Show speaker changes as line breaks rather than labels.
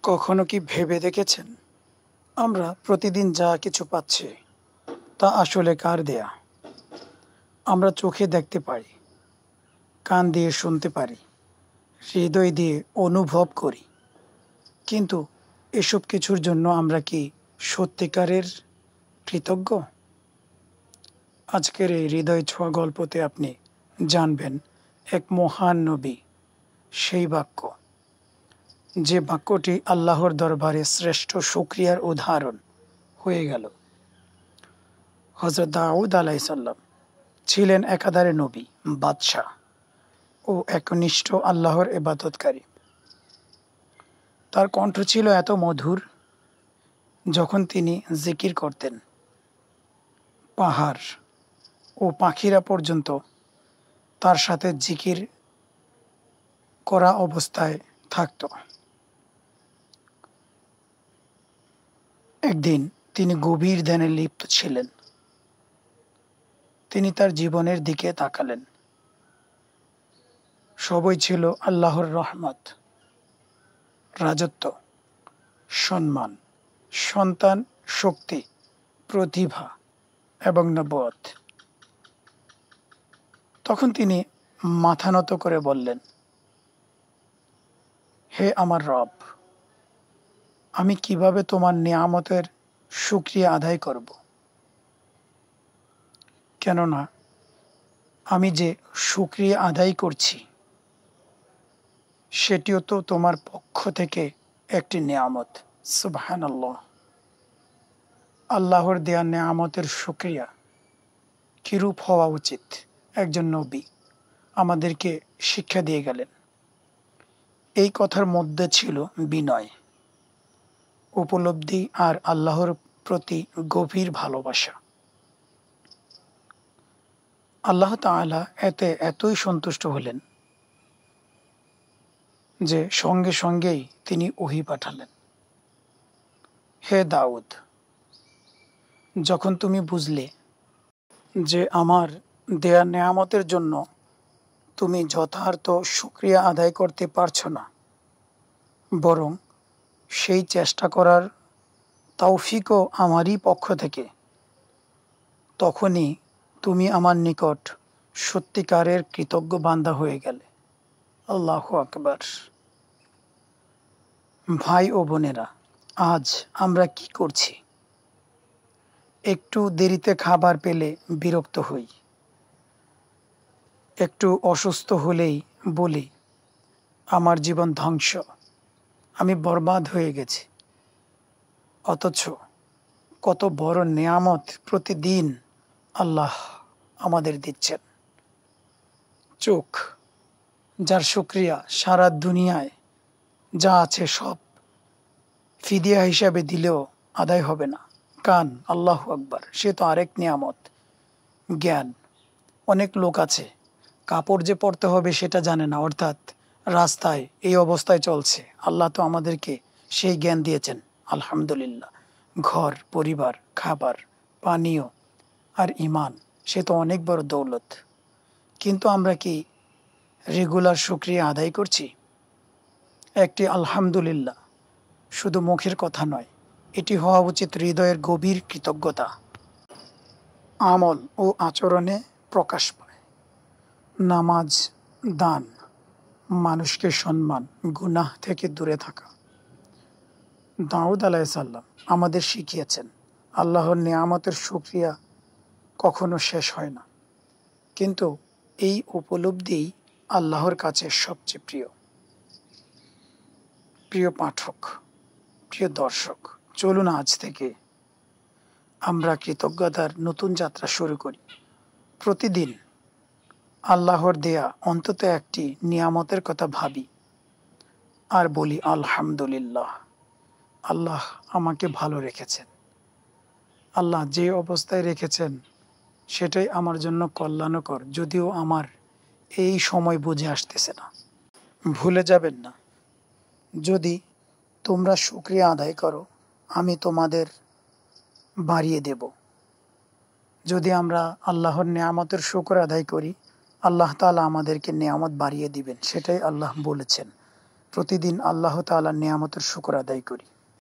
কখনো কি ভেবে দেখেছেন, আমরা প্রতিদিন যা কিছু পাচ্ছি তা আসলে কার দেয়া? আমরা চোখে দেখতে পারি, কান দিয়ে শুনতে পারি, হৃদয় দিয়ে অনুভব করি, কিন্তু এসব কিছুর জন্য আমরা কি সত্যিকারের কৃতজ্ঞ? আজকের এই হৃদয় ছোঁয়া গল্পতে আপনি জানবেন এক মহান নবী, সেই বাক্য যে বাক্যটি আল্লাহর দরবারে শ্রেষ্ঠ শুকরিয়ার উদাহরণ হয়ে গেল। হযরত দাউদ আলাইসাল্লাম ছিলেন একাধারে নবী, বাদশাহ ও একনিষ্ঠ আল্লাহর ইবাদতকারী। তার কণ্ঠ ছিল এত মধুর, যখন তিনি জিকির করতেন, পাহাড় ও পাখিরা পর্যন্ত তার সাথে জিকির করা অবস্থায় থাকত। একদিন তিনি গভীর ধ্যানে লিপ্ত ছিলেন। তিনি তার জীবনের দিকে তাকালেন। সবই ছিল আল্লাহর রহমত, রাজত্ব, সম্মান, সন্তান, শক্তি, প্রতিভা এবং নবুয়ত। তখন তিনি মাথা নত করে বললেন, হে আমার রব, আমি কিভাবে তোমার নিয়ামতের শুকরিয়া আদায় করব? কেননা আমি যে শুকরিয়া আদায় করছি সেটিও তো তোমার পক্ষ থেকে একটি নিয়ামত। সুবহানাল্লাহ। আল্লাহর দেয়া নিয়ামতের শুকরিয়া কিরূপ হওয়া উচিত, একজন নবী আমাদেরকে শিক্ষা দিয়ে গেলেন। এই কথার মধ্যে ছিল বিনয়, উপলব্ধি আর আল্লাহর প্রতি গভীর ভালোবাসা। আল্লাহ তাআলা এতে এতই সন্তুষ্ট হলেন যে সঙ্গে সঙ্গেই তিনি ওহী পাঠালেন। হে দাউদ, যখন তুমি বুঝলে যে আমার দেয়া নেয়ামতের জন্য তুমি যথার্থ শুকরিয়া আদায় করতে পারছো না, বরং সেই চেষ্টা করার তৌফিকও আমারই পক্ষ থেকে, তখনই তুমি আমার নিকট সত্যিকারের কৃতজ্ঞ বান্দা হয়ে গেলে। আল্লাহু আকবার। ভাই ও বোনেরা, আজ আমরা কি করছি? একটু দেরিতে খাবার পেলে বিরক্ত হই, একটু অসুস্থ হলেই বলি আমার জীবন ধ্বংস, আমি বরবাদ হয়ে গেছি। অথচ কত বড় নেয়ামত প্রতিদিন আল্লাহ আমাদের দিচ্ছেন। চোখ, যার শুকরিয়া সারা দুনিয়ায় যা আছে সব ফিদিয়া হিসাবে দিলেও আদায় হবে না। কান, আল্লাহু আকবার, সে তো আরেক নিয়ামত। জ্ঞান, অনেক লোক আছে কাপড় যে পরতে হবে সেটা জানে না, অর্থাৎ রাস্তায় এই অবস্থায় চলছে। আল্লাহ তো আমাদেরকে সেই জ্ঞান দিয়েছেন, আলহামদুলিল্লাহ। ঘর, পরিবার, খাবার, পানীয় আর ঈমান, সে তো অনেক বড় দৌলত। কিন্তু আমরা কি রেগুলার শুকরিয়া আদায় করছি? একটি আলহামদুলিল্লাহ শুধু মুখের কথা নয়, এটি হওয়া উচিত হৃদয়ের গভীর কৃতজ্ঞতা। আমল ও আচরণে প্রকাশ পায়। নামাজ, দান, মানুষকে সম্মান, গুনাহ থেকে দূরে থাকা। দাউদ আলাইসাল্লাম আমাদের শিখিয়েছেন আল্লাহর নিয়ামতের শুকরিয়া কখনো শেষ হয় না, কিন্তু এই উপলব্ধিই আল্লাহর কাছে সবচেয়ে প্রিয়। প্রিয় পাঠক, প্রিয় দর্শক, চলুন আজ থেকে আমরা কৃতজ্ঞতার নতুন যাত্রা শুরু করি। প্রতিদিন আল্লাহর দেয়া অন্তত একটি নিয়ামতের কথা ভাবি আর বলি আলহামদুলিল্লাহ। আল্লাহ আমাকে ভালো রেখেছেন। আল্লাহ যে অবস্থায় রেখেছেন সেটাই আমার জন্য কল্যাণকর, যদিও আমার এই সময় বুঝে আসতেছে না। ভুলে যাবেন না, যদি তোমরা শুকরিয়া আদায় করো আমি তোমাদের বাড়িয়ে দেব। যদি আমরা আল্লাহর নিয়ামতের শুকর আদায় করি, আল্লাহ তাআলা আমাদেরকে নিয়ামত বাড়িয়ে দিবেন, সেটাই আল্লাহ বলেছেন। প্রতিদিন আল্লাহ তাআলার নিয়ামতের শুকর আদায় করি।